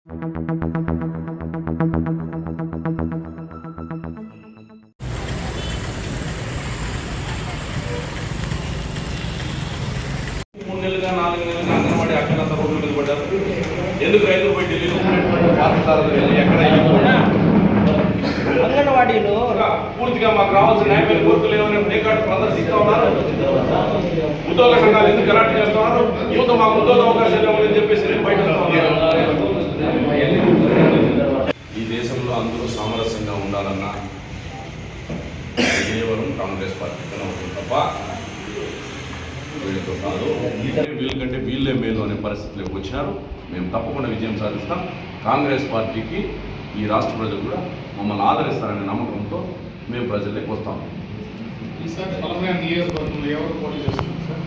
నెలలుగా 4 నెలలుగా అంగన్వాడీ అక్కడంతా రోడ్ల మీద పడ్డారు. ఎందుకు రైతులు పోయి ఢిల్లీలో ఎక్కడ అంగన్వాడీలో పూర్తిగా మాకు రావాల్సిన న్యాయమైన కోరికలు ఏమైనా ప్లే కార్డు ప్రదర్శిస్తూ ఉన్నారు. ఉద్యోగ సంఘాలు ఎందుకు గలాట్ చేస్తున్నారు? యువత మాకు ఉద్యోగ అవకాశాలు ఇవ్వాలని చెప్పేసి బయట ఈ దేశంలో అందరూ సామరస్యంగా ఉండాలన్నా కేవలం కాంగ్రెస్ పార్టీతోనే అవుతుంది తప్ప వీళ్ళతో కాదు. వీళ్ళకంటే వీళ్ళే మేలు అనే పరిస్థితిలోకి వచ్చినారు. మేము తప్పకుండా విజయం సాధిస్తాం. కాంగ్రెస్ పార్టీకి ఈ రాష్ట్ర ప్రజలు కూడా మమ్మల్ని ఆదరిస్తారనే నమ్మకంతో మేము ప్రజల్లోకి వస్తాం.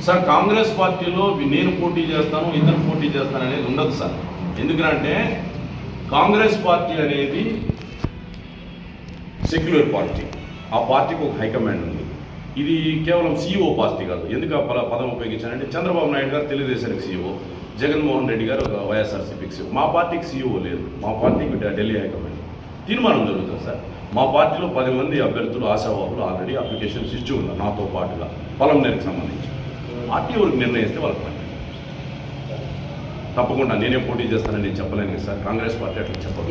సార్ కాంగ్రెస్ పార్టీలో నేను పోటీ చేస్తాను, ఇద్దరు పోటీ చేస్తాను అనేది ఉండదు సార్. ఎందుకంటే కాంగ్రెస్ పార్టీ అనేది సెక్యులర్ పార్టీ. ఆ పార్టీకి ఒక హైకమాండ్ ఉంది. ఇది కేవలం సీఈఓ పార్టీ కాదు. ఎందుకు ఆ పదం ఉపయోగించానంటే చంద్రబాబు నాయుడు గారు తెలుగుదేశానికి సీఈఓ, జగన్మోహన్ రెడ్డి గారు వైఎస్ఆర్సీపీకి సీఈఓ. మా పార్టీకి సీఈఓ లేదు. మా పార్టీకి ఢిల్లీ హైకమాండ్ తీర్మానం జరుగుతుంది సార్. మా పార్టీలో 10 మంది అభ్యర్థులు ఆశావాహులు ఆల్రెడీ అప్లికేషన్స్ ఇచ్చి ఉన్నారు నాతో పాటుగా పొలంనేరుకు సంబంధించి. పార్టీ ఎవరికి నిర్ణయిస్తే వాళ్ళకి పని. తప్పకుండా నేనే పోటీ చేస్తానని నేను చెప్పలేను కదా సార్. కాంగ్రెస్ పార్టీ అట్లా చెప్పదు.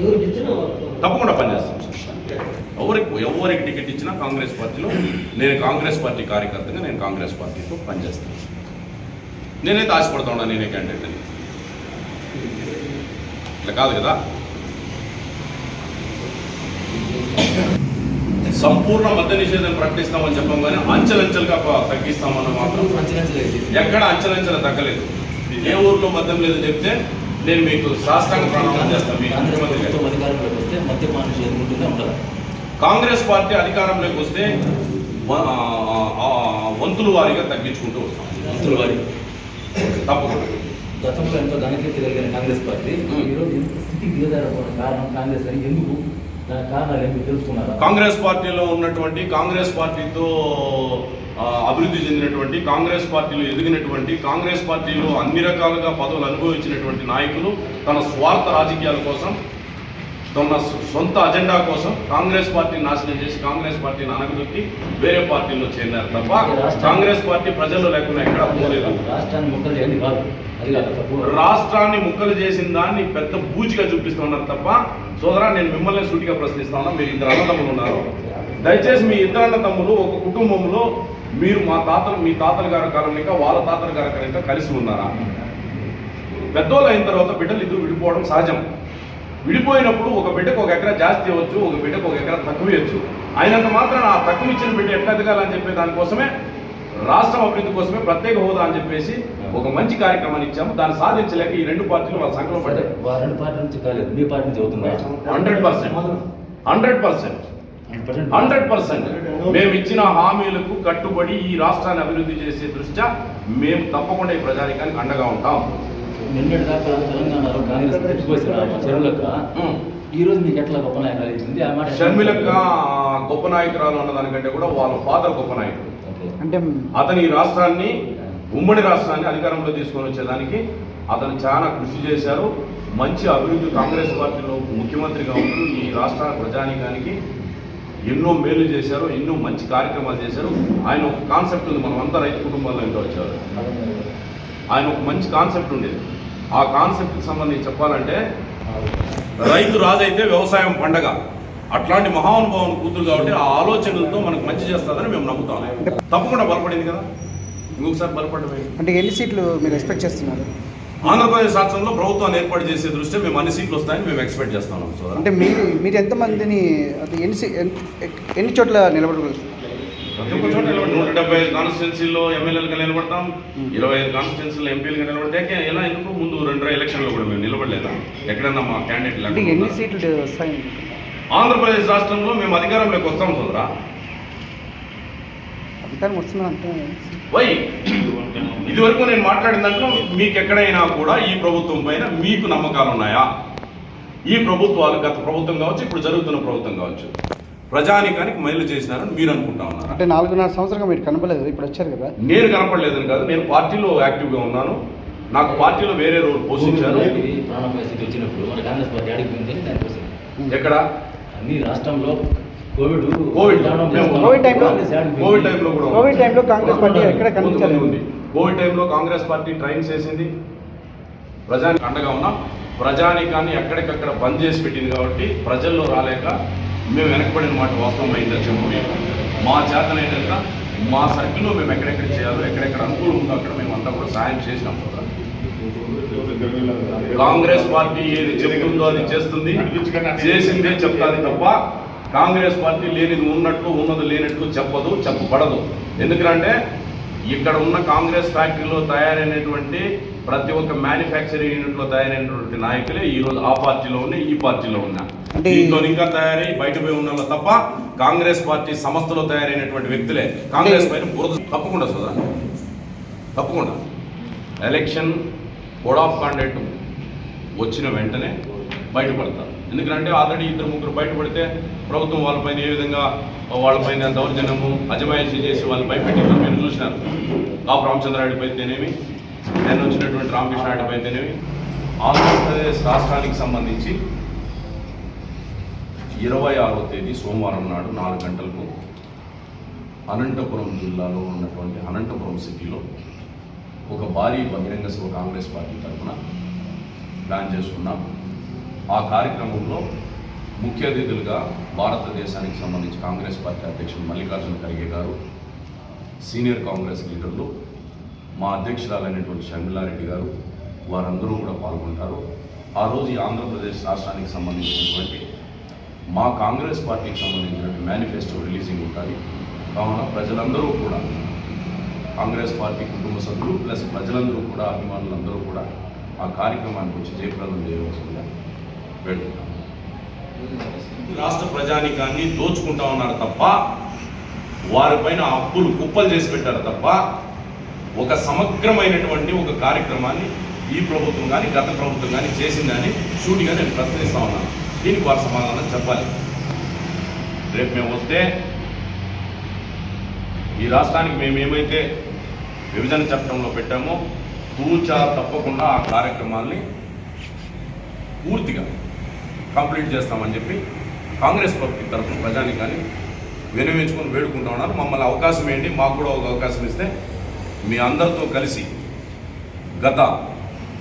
తప్పకుండా పనిచేస్తాం సార్. ఎవరికి టికెట్ ఇచ్చినా కాంగ్రెస్ పార్టీలో నేను కాంగ్రెస్ పార్టీ కార్యకర్తగా నేను కాంగ్రెస్ పార్టీతో పనిచేస్తాను. నేనైతే ఆశపడతా ఉన్నా నేనే క్యాండిడేట్ అని. ఇట్లా కాదు కదా. సంపూర్ణ మద్య నిషేధం ప్రకటిస్తామని చెప్పాం కానీ అంచెలంచెలుగా తగ్గిస్తామన్న మాత్రం ఎక్కడ అంచెలంచెలు తగ్గలేదు. ఏ ఊర్లో మద్యం లేదు చెప్తే నేను మీకు శాస్త్రాంగ ప్రణాళిక చేస్తాను. కాంగ్రెస్ పార్టీ అధికారంలోకి వస్తే వంతుల వారీగా తగ్గించుకుంటూ వస్తాం. వంతుల వారి తప్పకుండా. గతంలో ఎంతో ఘనకీర్తి కలిగిన కాంగ్రెస్ పార్టీ ఈరోజు స్థితికి దిగజారడం కారణం కాంగ్రెస్ అని ఎందుకు కారణాలు ఎందుకు తెలుసుకున్నారు? కాంగ్రెస్ పార్టీలో ఉన్నటువంటి కాంగ్రెస్ పార్టీతో అభివృద్ధి చెందినటువంటి కాంగ్రెస్ పార్టీలో ఎదిగినటువంటి కాంగ్రెస్ పార్టీలో అన్ని రకాలుగా పదవులు అనుభవించినటువంటి నాయకులు తన స్వార్థ రాజకీయాల కోసం తన సొంత అజెండా కోసం కాంగ్రెస్ పార్టీని నాశనం చేసి కాంగ్రెస్ పార్టీని అనగదొక్కి వేరే పార్టీలో చేరినారు తప్ప కాంగ్రెస్ పార్టీ ప్రజల్లో లేకుండా ఎక్కడా పోలేదు. రాష్ట్రాన్ని ముక్కలు చేసిన దాన్ని పెద్ద బూచిగా చూపిస్తున్నారు తప్ప సోదరా నేను మిమ్మల్ని సూటిగా ప్రశ్నిస్తా ఉన్నా. మీరు 2 అన్నదమ్ములు ఉన్నారు. దయచేసి మీ 2 అన్నదమ్ములు ఒక కుటుంబంలో మీరు మీ తాతల గారి కాలం ఇంకా వాళ్ళ తాతల గారి కాలం ఇంకా కలిసి ఉన్నారా? పెద్దోళ్ళు అయిన తర్వాత బిడ్డలు ఇద్దరు విడిపోవడం సహజం. విడిపోయినప్పుడు ఒక బిడ్డకు 1 ఎకరా జాస్తి ఇవ్వచ్చు, ఒక బిడ్డకు 1 ఎకరా తక్కువ ఇవ్వచ్చు. అయినంత మాత్రం ఆ తక్కువ ఇచ్చిన బిడ్డ ఎట్లా ఎదగాలని చెప్పే దానికోసమే రాష్ట్రం అభివృద్ధి కోసమే ప్రత్యేక హోదా అని చెప్పేసి ఒక మంచి కార్యక్రమాన్ని ఇచ్చాము. దాన్ని సాధించలేక ఈ 2 పార్టీలు వాళ్ళ సంకల్పం పడ్డాయి. 2 పార్టీ నుంచి కాలేదు, మీ పార్టీ నుంచి అవుతుందా? 100% మేము ఇచ్చిన హామీలకు కట్టుబడి ఈ రాష్ట్రాన్ని అభివృద్ధి చేసే దృష్ట్యా మేము తప్పకుండా ఈ ప్రజానికానికి అండగా ఉంటాం. నిన్నటి దాకా తెలంగాణలో కాంగ్రెస్ షర్మిలక్క ఈ రోజు మీకు ఎట్లా గొప్ప నాయకులు అవుతుంది? షర్మిలక్క గొప్ప నాయకురాలు అన్నదానికంటే కూడా వాళ్ళ ఫాదర్ గొప్ప నాయకుడు. అంటే అతని రాష్ట్రాన్ని ఉమ్మడి రాష్ట్రాన్ని అధికారంలో తీసుకొని వచ్చేదానికి అతను చాలా కృషి చేశారు. మంచి అభివృద్ధి కాంగ్రెస్ పార్టీలో ముఖ్యమంత్రిగా ఉంటూ ఈ రాష్ట్ర ప్రజానికానికి ఎన్నో మేలు చేశారు, ఎన్నో మంచి కార్యక్రమాలు చేశారు. ఆయన ఒక కాన్సెప్ట్ ఉంది, మనం అంతా రైతు కుటుంబాల్లో ఇంకా వచ్చారు. ఆయన ఒక మంచి కాన్సెప్ట్ ఉండేది. ఆ కాన్సెప్ట్కి సంబంధించి చెప్పాలంటే రైతు రాజైతే వ్యవసాయం పండగ. అట్లాంటి మహానుభావుని కూతురు కాబట్టి ఆ ఆలోచనలతో మనకు మంచి చేస్తుందని మేము నమ్ముతాం. తప్పకుండా బలపడింది కదా, ఇంకొకసారి బలపడమే. అంటే ఎన్ని సీట్లు మీరు ఎక్స్పెక్ట్ చేస్తున్నారు? ఆంధ్రప్రదేశ్ రాష్ట్రంలో ప్రభుత్వాన్ని ఏర్పాటు చేసే దృష్ట్యా మేము అన్ని సీట్లు వస్తాయని మేము ఎక్స్పెక్ట్ చేస్తున్నాం. అంటే మీరు ఎంతమందిని ఎన్ని చోట్ల నిలబడగలుగుతారు? ప్రతి ఒక్క చోట 175 కాన్స్టిట్యున్సీల్లో ఎమ్మెల్యేలుగా నిలబడతాం, 25 కాన్స్టిట్యున్సీలో ఎంపీలుగా నిలబడితే ఎలా ఎందుకు ముందు 2 ఎలక్షన్లో కూడా మేము నిలబడలేదా? ఎక్కడన్నా మా క్యాండిడేట్ ఎన్ని సీట్లు వస్తాయి? ఆంధ్రప్రదేశ్ రాష్ట్రంలో మేము అధికారంలోకి వస్తాం సోదరా. అధికారం వస్తున్నా అంటే వై ఇదివరకు నేను మాట్లాడిన దాంట్లో మీకు ఎక్కడైనా కూడా ఈ ప్రభుత్వం పైన మీకు నమ్మకాలు ఉన్నాయా? ఈ ప్రభుత్వాలు గత ప్రభుత్వం కావచ్చు, ఇప్పుడు జరుగుతున్న ప్రభుత్వం కావచ్చు, ప్రజానికానికి మైలు చేసినారని మీరు అనుకుంటా ఉన్నారు. అంటే 4.5 సంవత్సరంగా మీరు కనపడలేదు, ఇప్పుడు వచ్చారు కదా. నేను కనపడలేదని కాదు, నేను పార్టీలో యాక్టివ్గా ఉన్నాను. నాకు పార్టీలో వేరే రోల్ పోషించారు. ప్రాణాపాయ స్థితి వచ్చినప్పుడు మన కాంగ్రెస్ పార్టీ అడిగిపోయిందని దానికోసం ఎక్కడ అన్ని రాష్ట్రంలో కోవిడ్ కోవిడ్ టైంలో కూడా కోవిడ్ టైంలో కాంగ్రెస్ పార్టీ ఎక్కడ కనిపించలేదు. కోవిడ్ టైంలో కాంగ్రెస్ పార్టీ ట్రైన్స్ చేసింది, ప్రజానికి అండగా ఉన్నాం. ప్రజానికాన్ని ఎక్కడికక్కడ బంద్ చేసి పెట్టింది కాబట్టి ప్రజల్లో రాలేక మేము వెనకబడిన మాట వాస్తవమైంది చెప్పు. మా చేతనైనంత మా సర్కిల్లో మేము ఎక్కడెక్కడ చేయాలో ఎక్కడెక్కడ అనుకూలం ఉందో అక్కడ మేము అంతా కూడా సాయం చేసినాం. కాంగ్రెస్ పార్టీ ఏది చెబుతుందో అది చేస్తుంది, చేసిందే చెప్తాది తప్ప కాంగ్రెస్ పార్టీ లేనిది ఉన్నట్టు ఉన్నది లేనట్టు చెప్పదు, చెప్పబడదు. ఎందుకంటే ఇక్కడ ఉన్న కాంగ్రెస్ ఫ్యాక్టరీలో తయారైనటువంటి ప్రతి ఒక్క మ్యానుఫ్యాక్చరింగ్ యూనిట్లో తయారైనటువంటి నాయకులే ఈరోజు ఆ పార్టీలో ఉన్నాయి, ఈ పార్టీలో ఉన్నా. దీంట్లో ఇంకా తయారై బయట పోయి ఉన్న తప్ప కాంగ్రెస్ పార్టీ సంస్థలో తయారైనటువంటి వ్యక్తులే కాంగ్రెస్ పైన బురద తప్పకుండా సోదరా, తప్పకుండా ఎలక్షన్ కోడ్ ఆఫ్ కాండక్ట్ వచ్చిన వెంటనే బయటపడతారు. ఎందుకంటే ఆల్రెడీ 2-3 బయటపడితే ప్రభుత్వం వాళ్ళపైన ఏ విధంగా వాళ్ళపైన దౌర్జన్యము అజమాయిషీ చేసి వాళ్ళ భయపెట్టిందో మీరు చూసినారు. కాపు రామచంద్రారెడ్డి అయితేనేమి, నేను వచ్చినటువంటి రామకృష్ణారెడ్డి అయితేనేమి. ఆంధ్రప్రదేశ్ రాష్ట్రానికి సంబంధించి 26వ తేదీ సోమవారం నాడు 4 గంటలకు అనంతపురం జిల్లాలో ఉన్నటువంటి అనంతపురం సిటీలో ఒక భారీ బహిరంగ సభ కాంగ్రెస్ పార్టీ తరఫున ప్లాన్ చేసుకున్నాం. ఆ కార్యక్రమంలో ముఖ్య అతిథులుగా భారతదేశానికి సంబంధించి కాంగ్రెస్ పార్టీ అధ్యక్షుడు మల్లికార్జున ఖర్గే గారు, సీనియర్ కాంగ్రెస్ లీడర్లు, మా అధ్యక్షురాలైనటువంటి షర్మిలారెడ్డి గారు, వారందరూ కూడా పాల్గొంటారు. ఆ రోజు ఈ ఆంధ్రప్రదేశ్ రాష్ట్రానికి సంబంధించినటువంటి మా కాంగ్రెస్ పార్టీకి సంబంధించినటువంటి మేనిఫెస్టో రిలీజింగ్ ఉంటుంది. కావున ప్రజలందరూ కూడా కాంగ్రెస్ పార్టీ కుటుంబ సభ్యులు ప్లస్ ప్రజలందరూ కూడా అభిమానులందరూ కూడా ఆ కార్యక్రమానికి వచ్చి జయప్రదం చేయవలసిందిగా వేడుకుంటాం. రాష్ట్ర ప్రజానికాన్ని దోచుకుంటా ఉన్నారు తప్ప వారిపైన అప్పులు కుప్పలు చేసి పెట్టారు తప్ప ఒక సమగ్రమైనటువంటి ఒక కార్యక్రమాన్ని ఈ ప్రభుత్వం కానీ గత ప్రభుత్వం కానీ చేసిందని షూటిగా నేను ప్రశ్నిస్తా ఉన్నాను. దీనికి వారి సమాధానం చెప్పాలి. రేపు మేము వస్తే ఈ రాష్ట్రానికి మేము ఏమైతే విభజన చట్టంలో పెట్టామో తూచా తప్పకుండా ఆ కార్యక్రమాల్ని పూర్తిగా కంప్లీట్ చేస్తామని చెప్పి కాంగ్రెస్ పార్టీ తరఫున ప్రజానికాన్ని వినవించుకొని వేడుకుంటా ఉన్నారు. మమ్మల్ని అవకాశం ఏంటి, మాకు కూడా ఒక అవకాశం ఇస్తే మీ అందరితో కలిసి గత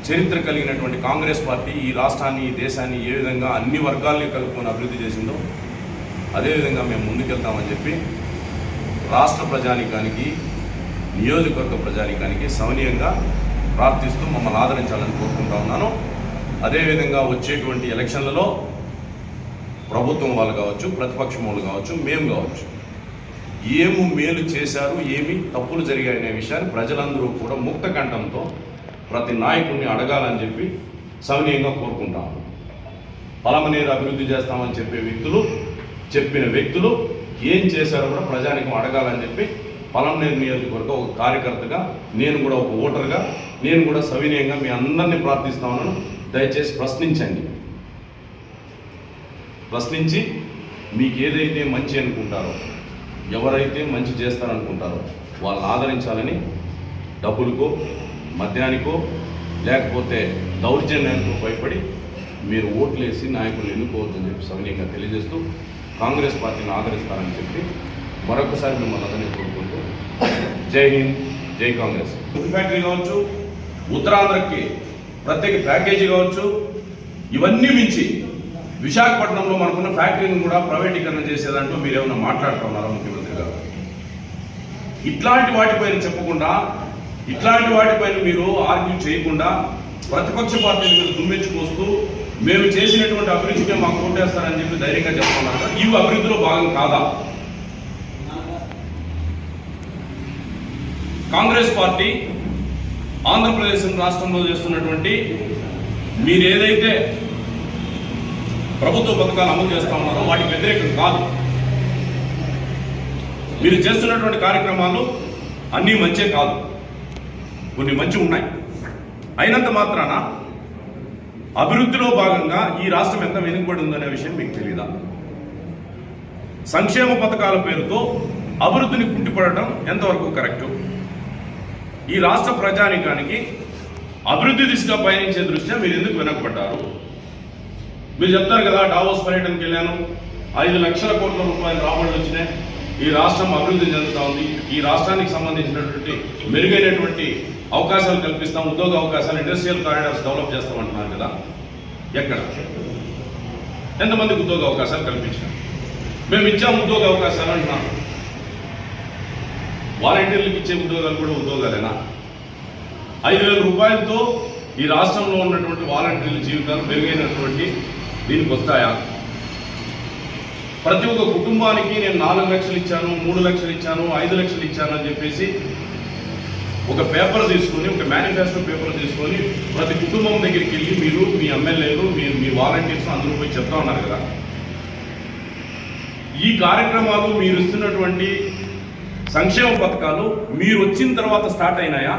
చరిత్ర కలిగినటువంటి కాంగ్రెస్ పార్టీ ఈ రాష్ట్రాన్ని ఈ దేశాన్ని ఏ విధంగా అన్ని వర్గాల్ని కలుపుకొని అభివృద్ధి చేసిందో అదేవిధంగా మేము ముందుకెళ్తామని చెప్పి రాష్ట్ర ప్రజానికానికి నియోజకవర్గ ప్రజానికానికి సౌనీయంగా ప్రార్థిస్తూ మమ్మల్ని ఆదరించాలని కోరుకుంటా ఉన్నాను. అదేవిధంగా వచ్చేటువంటి ఎలక్షన్లలో ప్రభుత్వం వాళ్ళు కావచ్చు, ప్రతిపక్షం వాళ్ళు కావచ్చు, మేము కావచ్చు, ఏమి మేలు చేశారు, ఏమి తప్పులు జరిగాయనే విషయాన్ని ప్రజలందరూ కూడా ముక్త కంఠంతో ప్రతి నాయకుడిని అడగాలని చెప్పి సౌనీయంగా కోరుకుంటాము. పలమనేరు అభివృద్ధి చేస్తామని చెప్పిన వ్యక్తులు ఏం చేశారో కూడా ప్రజానికం అడగాలని చెప్పి పలమనేరు నియోజకవర్గం ఒక కార్యకర్తగా, నేను కూడా ఒక ఓటర్గా, నేను కూడా సవినయంగా మీ అందరినీ ప్రార్థిస్తా ఉన్నాను. దయచేసి ప్రశ్నించండి. ప్రశ్నించి మీకు ఏదైతే మంచి అనుకుంటారో, ఎవరైతే మంచి చేస్తారనుకుంటారో వాళ్ళని ఆదరించాలని డబ్బులకో, మద్యానికో, లేకపోతే దౌర్జన్యానికో భయపడి మీరు ఓట్లేసి నాయకులు ఎన్నుకోవద్దని చెప్పి సవినయంగా తెలియజేస్తూ కాంగ్రెస్ పార్టీని ఆదరిస్తారని చెప్పి మరొకసారి మిమ్మల్ని అందరినీ కోరుకుంటూ జై హింద్, జై కాంగ్రెస్. ఫ్యాక్టరీ కావచ్చు, ఉత్తరాంధ్రకి ప్రత్యేక ప్యాకేజీ కావచ్చు, ఇవన్నీ మించి విశాఖపట్నంలో మనకున్న ఫ్యాక్టరీని కూడా ప్రైవేటీకరణ చేసేదాంట్లో మీరేమన్నా మాట్లాడుతున్నారా ముఖ్యమంత్రి గారు? ఇట్లాంటి వాటిపైన చెప్పకుండా, ఇట్లాంటి వాటిపైన మీరు ఆర్గ్యూ చేయకుండా ప్రతిపక్ష పార్టీలు మీరు దుమ్మెచ్చుకొస్తూ మేము చేసినటువంటి అభివృద్ధికి మాకు ఓటేస్తారని చెప్పి ధైర్యంగా చెప్తున్నారు కదా, ఇవి అభివృద్ధిలో భాగం కాదా? కాంగ్రెస్ పార్టీ ఆంధ్రప్రదేశ్ రాష్ట్రంలో చేస్తున్నటువంటి మీరు ఏదైతే ప్రభుత్వ పథకాలు అమలు చేస్తా ఉన్నారో వాటికి వ్యతిరేకం కాదు. మీరు చేస్తున్నటువంటి కార్యక్రమాలు అన్నీ మంచే కాదు, కొన్ని మంచి ఉన్నాయి. అయినంత మాత్రాన అభివృద్ధిలో భాగంగా ఈ రాష్ట్రం ఎంత వెనుకబడి ఉందనే విషయం మీకు తెలియదా? సంక్షేమ పథకాల పేరుతో అభివృద్ధిని కుంటిపడటం ఎంతవరకు కరెక్టు? ఈ రాష్ట్ర ప్రజానికానికి అభివృద్ధి దిశగా పయనించే దృష్ట్యా మీరు ఎందుకు వెనకబడ్డారు? మీరు చెప్తారు కదా, డావోస్ పర్యటనకి వెళ్ళాను, 5 లక్షల కోట్ల రూపాయలు రాబడులు వచ్చినాయి, ఈ రాష్ట్రం అభివృద్ధి చెందుతూ ఉంది, ఈ రాష్ట్రానికి సంబంధించినటువంటి మెరుగైనటువంటి అవకాశాలు కల్పిస్తాం, ఉద్యోగ అవకాశాలు, ఇండస్ట్రియల్ కారిడార్స్ డెవలప్ చేస్తామంటున్నారు కదా. ఎక్కడ ఎంతమందికి ఉద్యోగ అవకాశాలు కల్పించాం? మేము ఇచ్చాము ఉద్యోగ అవకాశాలు అంటున్నాం. వాలంటీర్లకు ఇచ్చే ఉద్యోగాలు కూడా ఉద్యోగాలేనా? 5,000 రూపాయలతో ఈ రాష్ట్రంలో ఉన్నటువంటి వాలంటీర్ల జీవితాలు మెరుగైనటువంటి దీనికి వస్తాయా? ప్రతి ఒక్క కుటుంబానికి నేను 4 లక్షలు ఇచ్చాను, 3 లక్షలు ఇచ్చాను, 5 లక్షలు ఇచ్చాను అని చెప్పేసి ఒక పేపర్ తీసుకొని, ఒక మేనిఫెస్టో పేపర్ తీసుకొని ప్రతి కుటుంబం దగ్గరికి వెళ్ళి మీరు, మీ ఎమ్మెల్యేలు, మీ వాలంటీర్స్ అందరూ పోయి చెప్తా ఉన్నారు కదా. ఈ కార్యక్రమాలు మీరు ఇస్తున్నటువంటి సంక్షేమ పథకాలు మీరు వచ్చిన తర్వాత స్టార్ట్ అయినాయా?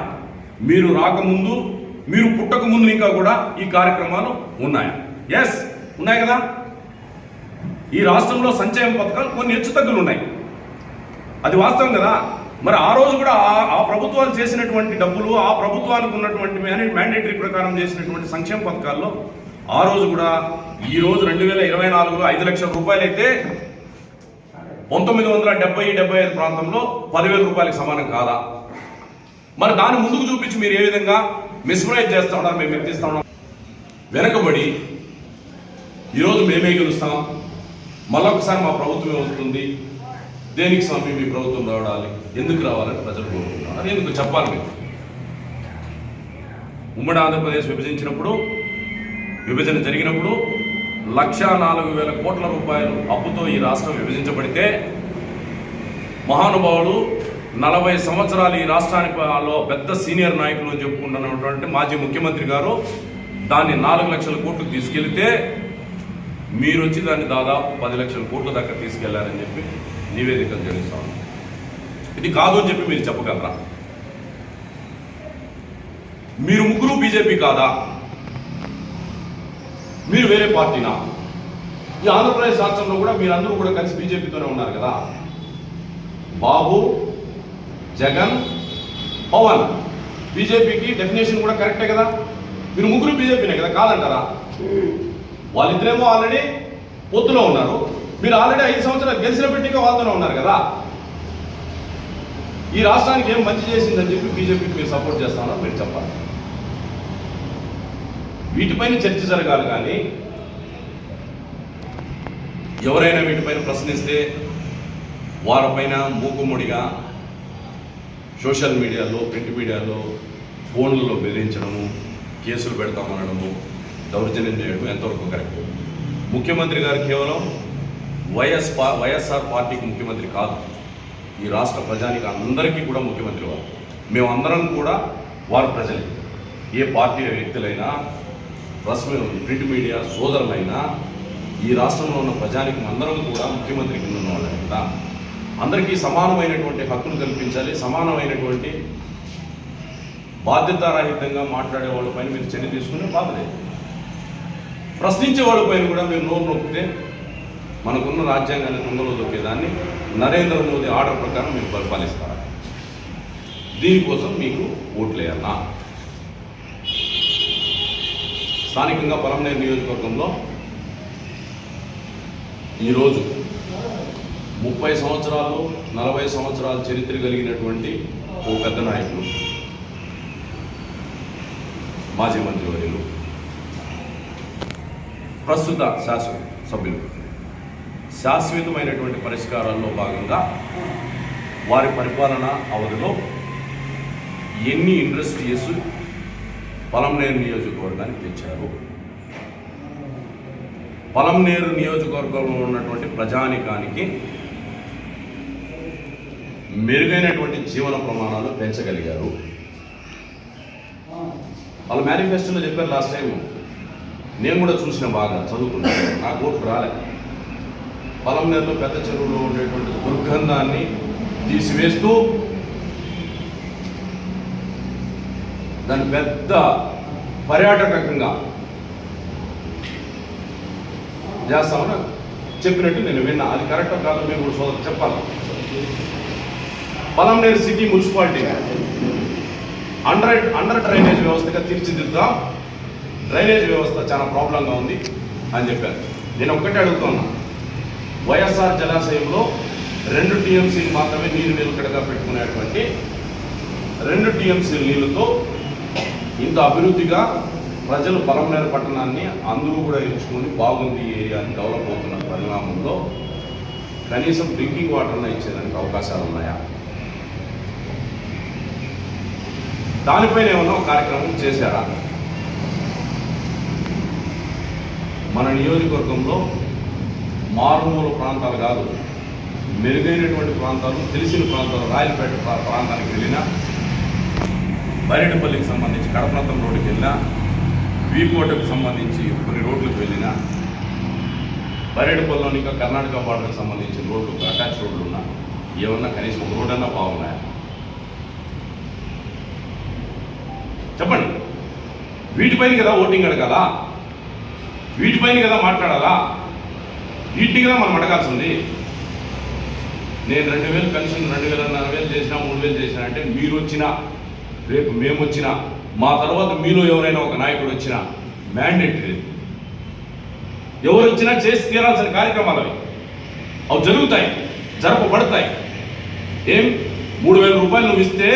మీరు రాకముందు, మీరు పుట్టక ముందు ఇంకా కూడా ఈ కార్యక్రమాలు ఉన్నాయా? ఎస్, ఉన్నాయి కదా. ఈ రాష్ట్రంలో సంక్షేమ పథకాలు కొన్ని హెచ్చుతగ్గులు ఉన్నాయి, అది వాస్తవం కదా. మరి ఆ రోజు కూడా ఆ ప్రభుత్వాలు చేసినటువంటి డబ్బులు, ఆ ప్రభుత్వానికి ఉన్నటువంటి మ్యాండేటరీ ప్రకారం చేసినటువంటి సంక్షేమ పథకాల్లో ఆ రోజు కూడా ఈ రోజు 2024లో 5 లక్షల రూపాయలు అయితే 1970-75 ప్రాంతంలో 10,000 రూపాయలకు సమానం కాదా? మరి దాన్ని ముందుకు చూపించి మీరు ఏ విధంగా మిస్ప్రైజ్ చేస్తా ఉన్నారు? మేము ఎత్తిస్తా ఉన్నాం. వెనకబడి ఈరోజు మేమే గెలుస్తాం, మళ్ళొకసారి మా ప్రభుత్వమే వస్తుంది, దేనికి స్వామి మీ ప్రభుత్వం రావడాలి, ఎందుకు రావాలని ప్రజలు కోరుకుంటున్నారు. అది ఎందుకు చెప్పాలి? మీరు ఉమ్మడి ఆంధ్రప్రదేశ్ విభజన జరిగినప్పుడు 1,04,000 కోట్ల రూపాయలు అప్పుతో ఈ రాష్ట్రం విభజించబడితే మహానుభావులు 40 సంవత్సరాలు ఈ రాష్ట్రానికి పెద్ద సీనియర్ నాయకులు అని చెప్పుకుంటున్నటువంటి మాజీ ముఖ్యమంత్రి గారు దాన్ని 4 లక్షల కోట్లకు తీసుకెళ్తే మీరు వచ్చి దాన్ని దాదాపు 10 లక్షల కోట్ల దాకా తీసుకెళ్లారని చెప్పి నివేదికలు తెలుస్తాం. ఇది కాదు అని చెప్పి మీరు చెప్పగలరా? మీరు ముగ్గురు బీజేపీ కాదా? మీరు వేరే పార్టీనా? ఈ ఆంధ్రప్రదేశ్ రాష్ట్రంలో కూడా మీరందరూ కూడా కలిసి బీజేపీతోనే ఉన్నారు కదా. బాబు, జగన్, పవన్, బీజేపీకి డెఫినేషన్ కూడా కరెక్టే కదా. మీరు ముగ్గురు బీజేపీనే కదా, కాదంటారా? వాళ్ళిద్దరేమో ఆల్రెడీ పొత్తులో ఉన్నారు, మీరు ఆల్రెడీ 5 సంవత్సరాలు గెలిచిన పెట్టిగా వాళ్ళతోనే ఉన్నారు కదా. ఈ రాష్ట్రానికి ఏం మంచి చేసిందని చెప్పి బీజేపీకి మీరు సపోర్ట్ చేస్తామని మీరు చెప్పాలి. వీటిపైన చర్చ జరగాలి, కానీ ఎవరైనా వీటిపైన ప్రశ్నిస్తే వారిపైన మూకుముడిగా సోషల్ మీడియాలో, ప్రింట్ మీడియాలో, ఫోన్లలో బెదిరించడము, కేసులు పెడతామనడము, దౌర్జన్యం చేయడం ఎంతవరకు కరెక్ట్? ముఖ్యమంత్రి గారు కేవలం వైఎస్ఆర్ పార్టీకి ముఖ్యమంత్రి కాదు, ఈ రాష్ట్ర ప్రజానికి అందరికీ కూడా ముఖ్యమంత్రి వారు. మేమందరం కూడా వారు ప్రజలే. ఏ పార్టీ వ్యక్తులైనా, ప్రింట్ మీడియా సోదరులైనా, ఈ రాష్ట్రంలో ఉన్న ప్రజానికి అందరం కూడా ముఖ్యమంత్రి కింద ఉన్నవాళ్ళే కదా. అందరికీ సమానమైనటువంటి హక్కులు కల్పించాలి, సమానమైనటువంటి బాధ్యతారహితంగా మాట్లాడే వాళ్ళపైన మీరు చర్య తీసుకునే బాధలే. ప్రశ్నించే వాళ్ళపైన కూడా మీరు నోరు నొక్కితే మనకున్న రాజ్యాంగాన్ని తుంగలో దొక్కేదాన్ని నరేంద్ర మోదీ ఆర్డర్ ప్రకారం మీరు పరిపాలిస్తారా? దీనికోసం మీకు ఓట్లేయాలన్నా? స్థానికంగా పలమనేరు నియోజకవర్గంలో ఈరోజు 30 సంవత్సరాలు 40 సంవత్సరాల చరిత్ర కలిగినటువంటి ఓ పెద్ద నాయకులు, మాజీ మంత్రివర్యులు, ప్రస్తుత శాసన సభ్యులు శాశ్వతమైనటువంటి పరిష్కారాల్లో భాగంగా వారి పరిపాలన అవధిలో ఎన్ని ఇండస్ట్రీస్ పలమనేరు నియోజకవర్గానికి తెచ్చారు? పలమనేరు నియోజకవర్గంలో ఉన్నటువంటి ప్రజానికానికి మెరుగైనటువంటి జీవన ప్రమాణాలు పెంచగలిగారు. వాళ్ళ మేనిఫెస్టోలో చెప్పారు లాస్ట్ టైం, నేను కూడా చూసిన, బాగా చదువుకున్నాను, నాకు ఓటు రాలేదు. పలమనేరులో పెద్ద చెరువులో ఉండేటువంటి దుర్గంధాన్ని తీసివేస్తూ దాన్ని పెద్ద పర్యాటకంగా చేస్తామని చెప్పినట్టు నేను విన్నా. అది కరెక్టో కాదు మీరు కూడా సోదరు చెప్పాలి. Palamaner city municipality under drainage వ్యవస్థగా తీర్చిదిద్దాం, డ్రైనేజ్ వ్యవస్థ చాలా ప్రాబ్లంగా ఉంది అని చెప్పారు. నేను ఒక్కటే అడుగుతున్నా, వైఎస్ఆర్ జలాశయంలో 2 టీఎంసీలు మాత్రమే నీరు నిలకడగా పెట్టుకునేటువంటి 2 టీఎంసీ నీళ్ళతో ఇంత అభివృద్ధిగా ప్రజలు బలమైన పట్టణాన్ని అందరూ కూడా ఎంచుకొని బాగుంది ఈ ఏరియాని డెవలప్ అవుతున్న పరిణామంలో కనీసం డ్రింకింగ్ వాటర్ని ఇచ్చేదానికి అవకాశాలు ఉన్నాయా? దానిపైన ఏమన్నా ఒక కార్యక్రమం చేశారా? మన నియోజకవర్గంలో మారుమూల ప్రాంతాలు కాదు, మెరుగైనటువంటి ప్రాంతాలు, తెలిసిన ప్రాంతాలు, రాయలపేట ప్రాంతానికి వెళ్ళినా, బైరెడ్డిపల్లికి సంబంధించి కడపనంతం రోడ్డుకి వెళ్ళినా, వీకోటకు సంబంధించి కొన్ని రోడ్లకు వెళ్ళినా, బైరెడ్డిపల్లిలోని ఇంకా కర్ణాటక బార్డర్కి సంబంధించిన రోడ్లు, అటాచ్ రోడ్లు ఉన్నా, ఏమన్నా కనీసం ఒక రోడ్ అన్నా బాగున్నాయా? చెప్పండి. వీటిపైన కదా ఓటింగ్ అడగాలా, వీటిపైన కదా మాట్లాడాలా, వీటిని కదా మనం అడగాల్సింది. నేను 2000 పెన్షన్ 2000 చేసినా 3000 చేసినా అంటే మీరు వచ్చినా, రేపు మేము వచ్చినా, మా తర్వాత మీలో ఎవరైనా ఒక నాయకుడు వచ్చినా మ్యాండేటరీ, ఎవరు వచ్చినా చేసి తీరాల్సిన కార్యక్రమాలు అవి జరుగుతాయి, జరపబడతాయి. ఏం 3000 రూపాయలు నువ్వు ఇస్తే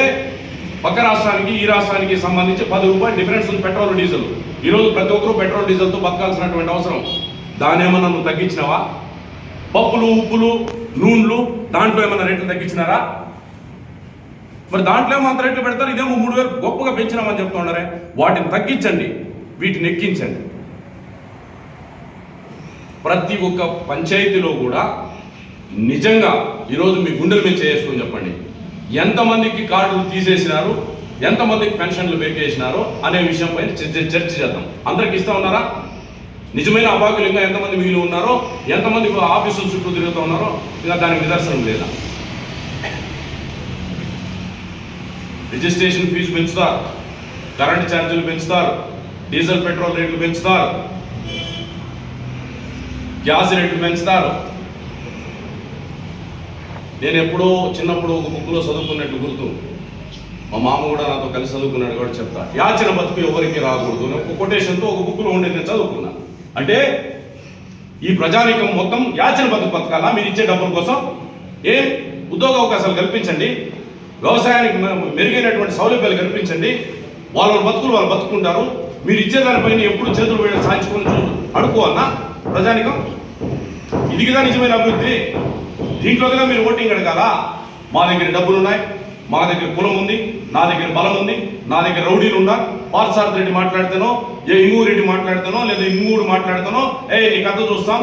పక్క రాష్ట్రానికి ఈ రాష్ట్రానికి సంబంధించి 10 రూపాయలు డిఫరెన్స్ ఉంది పెట్రోల్ డీజిల్. ఈరోజు ప్రతి ఒక్కరూ పెట్రోల్ డీజిల్తో బతకాల్సినటువంటి అవసరం. దాని ఏమన్నా నువ్వు తగ్గించినావా? పప్పులు, ఉప్పులు, నూనెలు దాంట్లో ఏమన్నా రేట్లు తగ్గించినారా? మరి దాంట్లో ఏమన్నా రేట్లు పెడతారు, ఇదేమో 3000 గొప్పగా పెంచినామని చెప్తున్నారే. వాటిని తగ్గించండి, వీటిని ఎక్కించండి. ప్రతి ఒక్క పంచాయతీలో కూడా నిజంగా ఈరోజు మీ గుండెల మీద చేసుకొని చెప్పండి, ఎంతమందికి కార్డులు తీసేసినారు, ఎంతమందికి పెన్షన్లు బేకేసినారో అనే విషయం పైన చర్చ చేద్దాం. అందరికి ఇస్తా ఉన్నారా? నిజమైన అభాగ్యులు ఇంకా ఎంతమంది మిగిలి ఉన్నారో, ఎంతమంది ఆఫీసుల చుట్టూ తిరుగుతూ ఉన్నారో ఇంకా దానికి నిదర్శనం లేదా? రిజిస్ట్రేషన్ ఫీజు పెంచుతారు, కరెంట్ ఛార్జీలు పెంచుతారు, డీజిల్ పెట్రోల్ రేట్లు పెంచుతారు, గ్యాస్ రేట్లు పెంచుతారు. నేను ఎప్పుడో చిన్నప్పుడు ఒక బుక్లో చదువుకున్నట్టు గుర్తు, మా మామ కూడా నాతో కలిసి చదువుకున్నాడు కూడా చెప్తా, యాచన బతుకు ఎవరికి రాకూడదు ఒక కొటేషన్తో ఒక బుక్లో ఉండేది నేను చదువుకున్నా. అంటే ఈ ప్రజానీకం మొత్తం యాచన బతకాలా మీరు ఇచ్చే డబ్బుల కోసం? ఏ ఉద్యోగ అవకాశాలు కల్పించండి, వ్యవసాయానికి మెరుగైనటువంటి సౌలభ్యాలు కల్పించండి, వాళ్ళ బతుకులు వాళ్ళు బతుకుంటారు. మీరు ఇచ్చేదానిపైన ఎప్పుడు చేతులు వేయడం సాధించుకొని అడుకోవాలన్నా ప్రజానీకం? ఇది కదా నిజమైన అభివృద్ధి. దీంట్లో కదా మీరు ఓటింగ్ అడగాలా? మా దగ్గర డబ్బులు ఉన్నాయి, మా దగ్గర కులం ఉంది, నా దగ్గర బలం ఉంది, నా దగ్గర రౌడీలు ఉన్నారు, పార్సారథి రెడ్డి మాట్లాడితేనో, ఇంగూరు రెడ్డి మాట్లాడితేనో, లేదా ఇంగూరు మాట్లాడితేనో, నీకు అంతా చూస్తాం,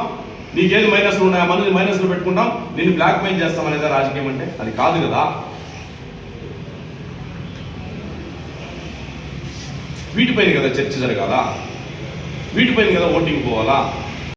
నీకేది మైనస్లు ఉన్నాయా మనది మైనస్లు పెట్టుకుంటాం, నేను బ్లాక్ మెయిల్ చేస్తాం అనేది రాజకీయం అంటే? అది కాదు కదా. వీటిపైన కదా చర్చ జరగాల, వీటిపైన కదా ఓటింగ్ పోవాలా.